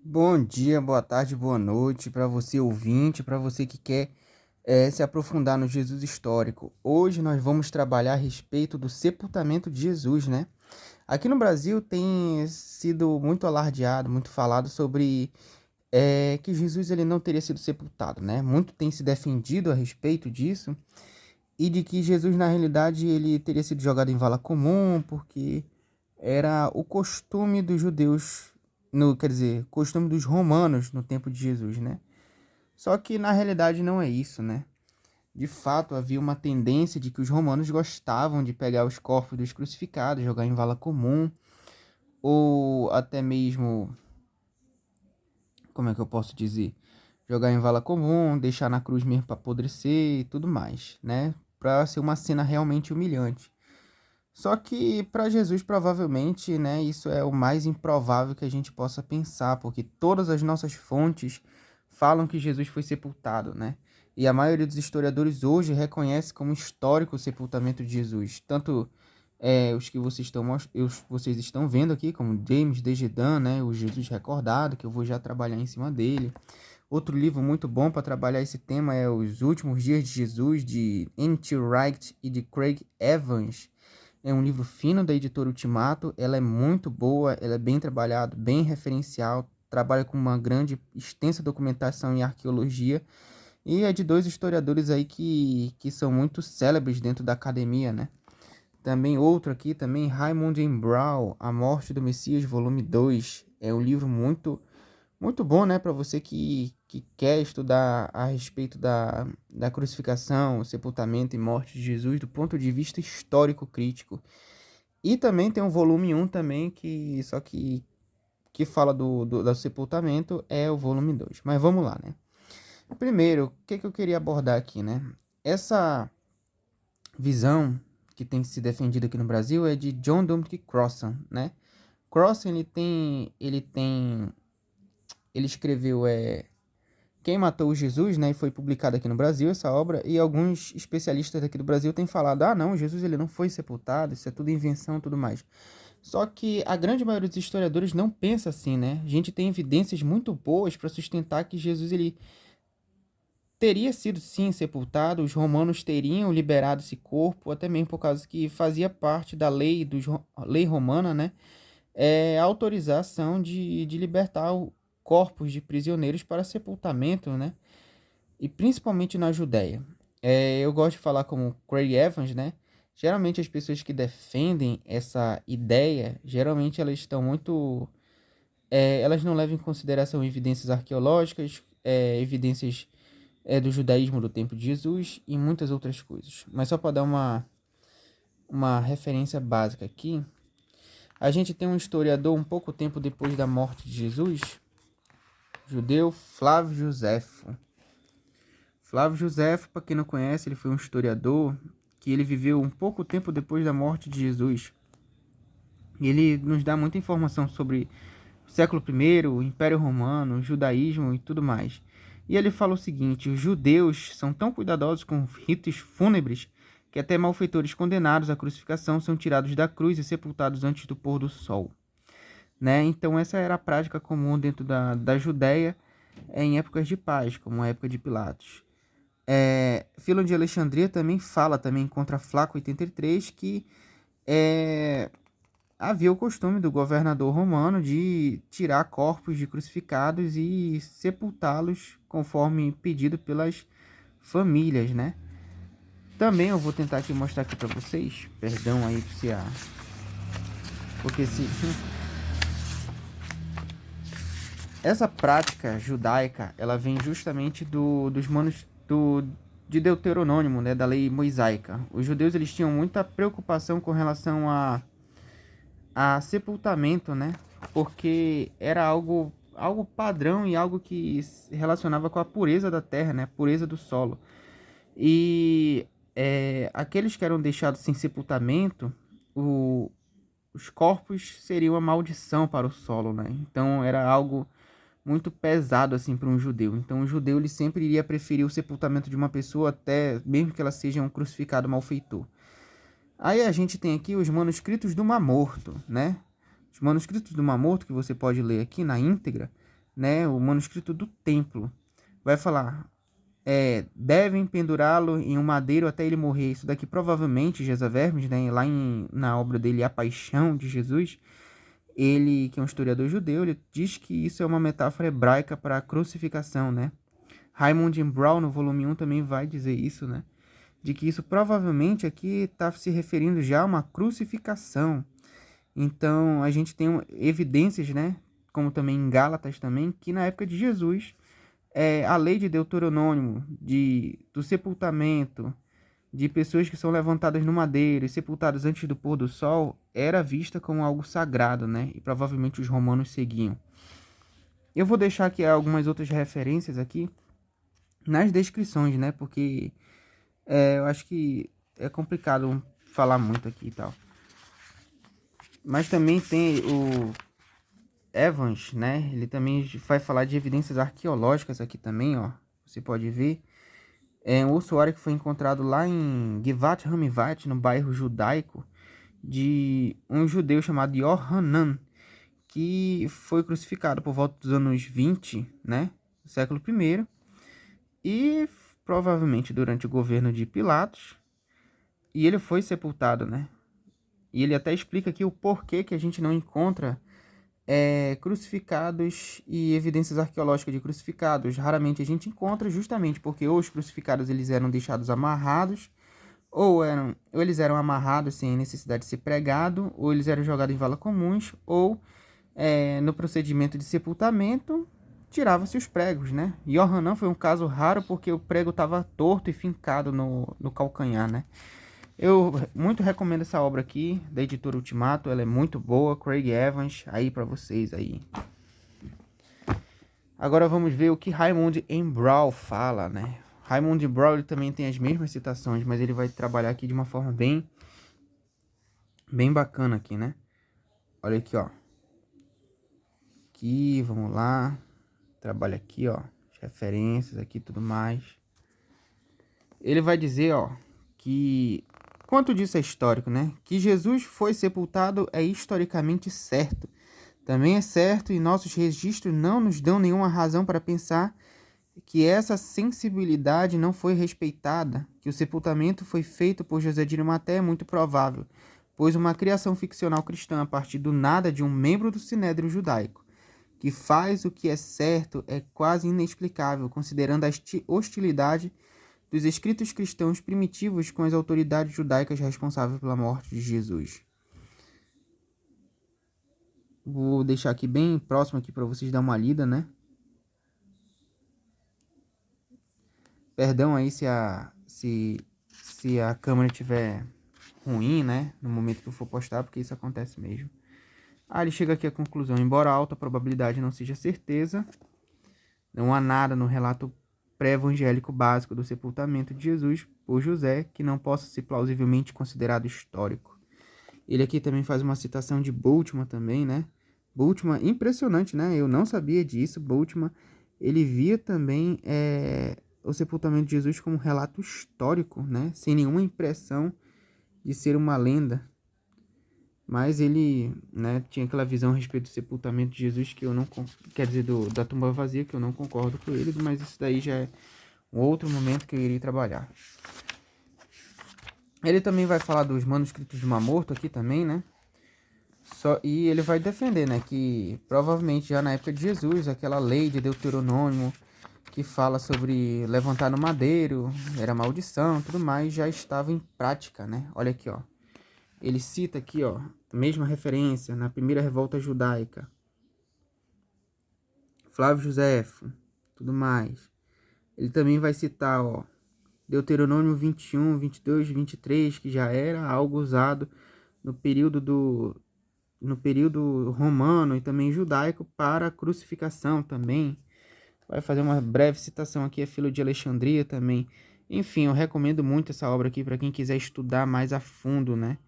Bom dia, boa tarde, boa noite para você ouvinte, para você que quer se aprofundar no Jesus histórico. Hoje nós vamos trabalhar a respeito do sepultamento de Jesus, né? Aqui no Brasil tem sido muito alardeado, muito falado sobre que Jesus ele não teria sido sepultado, né? Muito tem se defendido a respeito disso e de que Jesus na realidade ele teria sido jogado em vala comum porque era o costume dos judeus, no, quer dizer, costume dos romanos no tempo de Jesus, né? Só que na realidade não é isso, né? De fato, havia uma tendência de que os romanos gostavam de pegar os corpos dos crucificados, jogar em vala comum, ou até mesmo, como é que eu posso dizer? Jogar em vala comum, deixar na cruz mesmo para apodrecer e tudo mais, né? Para ser uma cena realmente humilhante. Só que para Jesus, provavelmente, né, isso é o mais improvável que a gente possa pensar, porque todas as nossas fontes falam que Jesus foi sepultado, né? E a maioria dos historiadores hoje reconhece como histórico o sepultamento de Jesus. Tanto os que vocês estão vendo aqui, como James Dejedan, né, o Jesus Recordado, que eu vou já trabalhar em cima dele. Outro livro muito bom para trabalhar esse tema é Os Últimos Dias de Jesus, de N.T. Wright e de Craig Evans. É um livro fino da editora Ultimato, ela é muito boa, ela é bem trabalhada, bem referencial, trabalha com uma grande, extensa documentação em arqueologia e é de dois historiadores aí que são muito célebres dentro da academia, né? Também outro aqui, também Raymond M. Brown, A Morte do Messias, volume 2. É um livro muito bom, né, para você que quer estudar a respeito da crucificação, sepultamento e morte de Jesus do ponto de vista histórico crítico. E também tem um volume um também, que fala do sepultamento, é o volume 2. Mas vamos lá, né? Primeiro, o que eu queria abordar aqui, né? Essa visão que tem se defendido aqui no Brasil é de John Dominic Crossan, né? Crossan, ele escreveu Quem Matou Jesus, né? E foi publicado aqui no Brasil essa obra, e alguns especialistas aqui do Brasil têm falado, não, Jesus ele não foi sepultado, isso é tudo invenção e tudo mais. Só que a grande maioria dos historiadores não pensa assim, né? A gente tem evidências muito boas para sustentar que Jesus ele teria sido sim sepultado, os romanos teriam liberado esse corpo, até mesmo por causa que fazia parte da lei romana, né? A autorização de libertar corpos de prisioneiros para sepultamento, né? E principalmente na Judéia. Eu gosto de falar como Craig Evans, né? Geralmente as pessoas que defendem essa ideia, geralmente elas estão muito elas não levam em consideração evidências arqueológicas, evidências do judaísmo do tempo de Jesus e muitas outras coisas. Mas só para dar uma referência básica aqui, a gente tem um historiador um pouco tempo depois da morte de Jesus, judeu Flávio Joséfo. Flávio Joséfo, para quem não conhece, ele foi um historiador que ele viveu um pouco tempo depois da morte de Jesus. E ele nos dá muita informação sobre século I, o Império Romano, o judaísmo e tudo mais. E ele fala o seguinte: os judeus são tão cuidadosos com ritos fúnebres que até malfeitores condenados à crucificação são tirados da cruz e sepultados antes do pôr do sol. Né? Então essa era a prática comum dentro da Judéia em épocas de paz, como a época de Pilatos. Filon de Alexandria também fala, também contra Flaco 83, que havia o costume do governador romano de tirar corpos de crucificados e sepultá-los conforme pedido pelas famílias, né? Também eu vou tentar aqui mostrar aqui para vocês, perdão aí se a porque se essa prática judaica, ela vem justamente dos manos de Deuteronômio, né, da lei mosaica. Os judeus eles tinham muita preocupação com relação a sepultamento, né? Porque era algo padrão e algo que se relacionava com a pureza da terra, né? A pureza do solo. E aqueles que eram deixados sem sepultamento, os corpos seriam uma maldição para o solo, né? Então era algo muito pesado assim para um judeu. Então o judeu ele sempre iria preferir o sepultamento de uma pessoa até mesmo que ela seja um crucificado malfeitor. Aí a gente tem aqui os manuscritos do Mar Morto, né? Os manuscritos do Mar Morto, que você pode ler aqui na íntegra, né? O manuscrito do templo. Vai falar, devem pendurá-lo em um madeiro até ele morrer. Isso daqui provavelmente, Jesus Vermes, né? Lá na obra dele, A Paixão de Jesus, ele, que é um historiador judeu, ele diz que isso é uma metáfora hebraica para a crucificação, né? Raymond Brown, no volume 1, também vai dizer isso, né? De que isso provavelmente aqui está se referindo já a uma crucificação. Então, a gente tem evidências, né? Como também em Gálatas também, que na época de Jesus, a lei de Deuteronômio, do sepultamento, de pessoas que são levantadas no madeiro e sepultadas antes do pôr do sol, era vista como algo sagrado, né? E provavelmente os romanos seguiam. Eu vou deixar aqui algumas outras referências aqui nas descrições, né? Porque eu acho que é complicado falar muito aqui e tal. Mas também tem o Evans, né? Ele também vai falar de evidências arqueológicas aqui também, ó. Você pode ver. É um ossuário que foi encontrado lá em Givat Hamivat, no bairro judaico, de um judeu chamado Yohanan, que foi crucificado por volta dos anos 20, né? Do século I. E provavelmente durante o governo de Pilatos. E ele foi sepultado, né? E ele até explica aqui o porquê que a gente não encontra crucificados e evidências arqueológicas de crucificados. Raramente a gente encontra, justamente porque ou os crucificados eles eram deixados amarrados, ou eles eram amarrados sem necessidade de ser pregado, ou eles eram jogados em vala comuns, ou no procedimento de sepultamento tirava-se os pregos, né? Yohanan foi um caso raro porque o prego estava torto e fincado no calcanhar, né? Eu muito recomendo essa obra aqui, da editora Ultimato, ela é muito boa, Craig Evans, aí para vocês aí. Agora vamos ver o que Raymond Brown fala, né? Raymond Brown ele também tem as mesmas citações, mas ele vai trabalhar aqui de uma forma bem bacana aqui, né? Olha aqui, ó. Aqui, vamos lá. Trabalha aqui, ó, as referências aqui e tudo mais. Ele vai dizer, ó, que quanto disso é histórico, né? Que Jesus foi sepultado é historicamente certo. Também é certo e nossos registros não nos dão nenhuma razão para pensar que essa sensibilidade não foi respeitada, que o sepultamento foi feito por José de Arimateia é muito provável, pois uma criação ficcional cristã a partir do nada de um membro do Sinédrio judaico, que faz o que é certo, é quase inexplicável, considerando a hostilidade dos escritos cristãos primitivos com as autoridades judaicas responsáveis pela morte de Jesus. Vou deixar aqui bem próximo aqui para vocês dar uma lida, né? Perdão aí se a câmera estiver ruim, né? No momento que eu for postar, porque isso acontece mesmo. Ele chega aqui à conclusão. Embora a alta probabilidade não seja certeza, não há nada no relato pré-evangélico básico do sepultamento de Jesus por José que não possa ser plausivelmente considerado histórico. Ele aqui também faz uma citação de Bultmann também, né? Bultmann, impressionante, né? Eu não sabia disso. Bultmann, ele via também o sepultamento de Jesus como um relato histórico, né? Sem nenhuma impressão de ser uma lenda. Mas ele, né, tinha aquela visão a respeito do sepultamento de Jesus que eu não... Quer dizer, da tumba vazia, que eu não concordo com ele, mas isso daí já é um outro momento que eu irei trabalhar. Ele também vai falar dos manuscritos de Mar Morto aqui também, né? E ele vai defender, né, que provavelmente já na época de Jesus, aquela lei de Deuteronômio que fala sobre levantar no madeiro, era maldição, tudo mais, já estava em prática, né? Olha aqui, ó. Ele cita aqui, ó, a mesma referência na primeira revolta judaica. Flávio Joséfo, tudo mais. Ele também vai citar, ó, Deuteronômio 21, 22, 23, que já era algo usado no período romano e também judaico para a crucificação também. Vai fazer uma breve citação aqui a Filo de Alexandria também. Enfim, eu recomendo muito essa obra aqui para quem quiser estudar mais a fundo, né?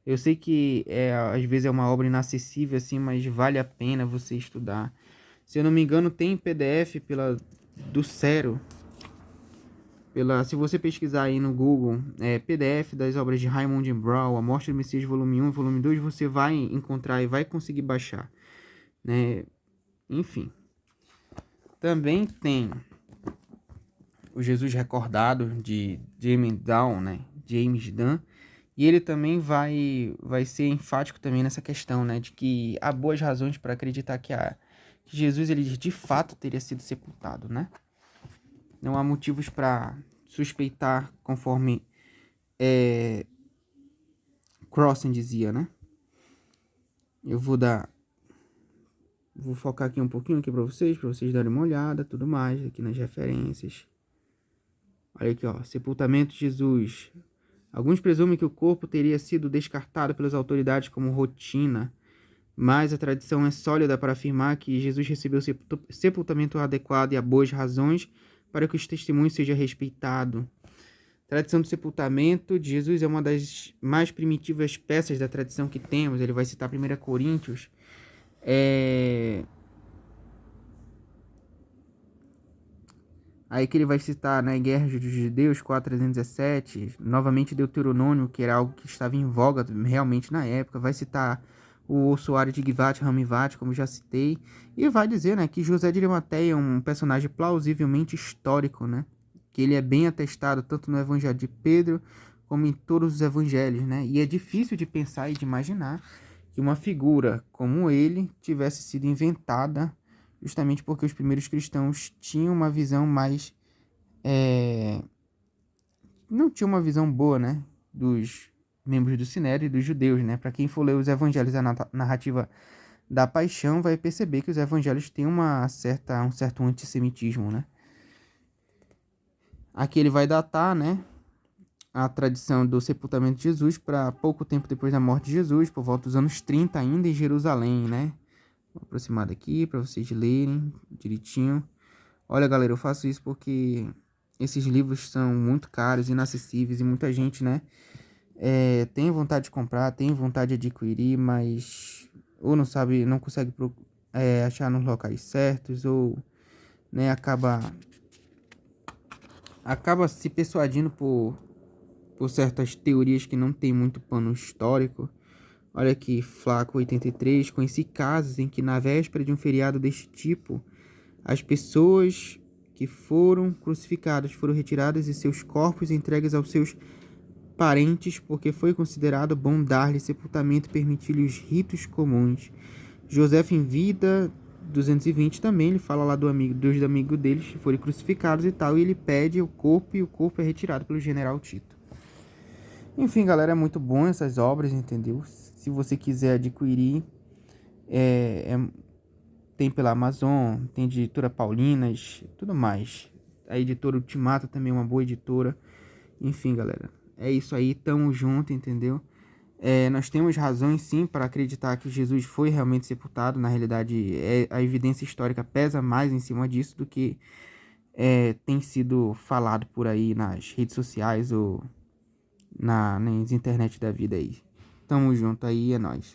Eu sei que às vezes é uma obra inacessível assim, mas vale a pena você estudar. Se eu não me engano, tem PDF do Cero. Se você pesquisar aí no Google, PDF das obras de Raymond Brown, A Morte do Messias, volume 1 e volume 2, você vai encontrar e vai conseguir baixar, né? Enfim. Também tem o Jesus Recordado de James Dunn, né? James Dunn. E ele também vai ser enfático também nessa questão, né? De que há boas razões para acreditar que Jesus ele de fato teria sido sepultado, né? Não há motivos para suspeitar, conforme Crossan dizia, né? Eu vou focar aqui um pouquinho aqui para vocês darem uma olhada, tudo mais, aqui nas referências. Olha aqui, ó, sepultamento de Jesus. Alguns presumem que o corpo teria sido descartado pelas autoridades como rotina, mas a tradição é sólida para afirmar que Jesus recebeu sepultamento adequado e há boas razões para que os testemunhos sejam respeitados. A tradição do sepultamento de Jesus é uma das mais primitivas peças da tradição que temos. Ele vai citar 1 Coríntios. Aí que ele vai citar, né, Guerra dos Judeus 4:317, novamente Deuteronômio, que era algo que estava em voga realmente na época, vai citar o ossuário de Givat Ramivat, como já citei, e vai dizer, né, que José de Arimateia é um personagem plausivelmente histórico, né, que ele é bem atestado tanto no Evangelho de Pedro como em todos os evangelhos, né, e é difícil de pensar e de imaginar que uma figura como ele tivesse sido inventada justamente porque os primeiros cristãos tinham uma visão mais... não tinham uma visão boa, né? Dos membros do Sinédrio e dos judeus, né? Para quem for ler os evangelhos, a narrativa da paixão, vai perceber que os evangelhos têm um certo antissemitismo, né? Aqui ele vai datar, né? A tradição do sepultamento de Jesus para pouco tempo depois da morte de Jesus, por volta dos anos 30 ainda em Jerusalém, né? Vou aproximar daqui para vocês lerem direitinho. Olha, galera, eu faço isso porque esses livros são muito caros, inacessíveis e muita gente, né, tem vontade de comprar, tem vontade de adquirir, mas ou não sabe, não consegue achar nos locais certos ou, né, acaba se persuadindo por certas teorias que não tem muito pano histórico. Olha aqui, Flaco 83, conheci casos em que na véspera de um feriado deste tipo, as pessoas que foram crucificadas foram retiradas e seus corpos entregues aos seus parentes, porque foi considerado bom dar-lhe sepultamento e permitir-lhe os ritos comuns. José em vida 220 também, ele fala lá dos amigos deles que foram crucificados e tal, e ele pede o corpo e o corpo é retirado pelo general Tito. Enfim, galera, é muito bom essas obras, entendeu? Se você quiser adquirir, tem pela Amazon, tem editora Paulinas, tudo mais. A editora Ultimato também é uma boa editora. Enfim, galera, é isso aí, tamo junto, entendeu? Nós temos razões sim para acreditar que Jesus foi realmente sepultado. Na realidade, a evidência histórica pesa mais em cima disso do que tem sido falado por aí nas redes sociais ou nas internet da vida aí. Tamo junto aí, é nóis.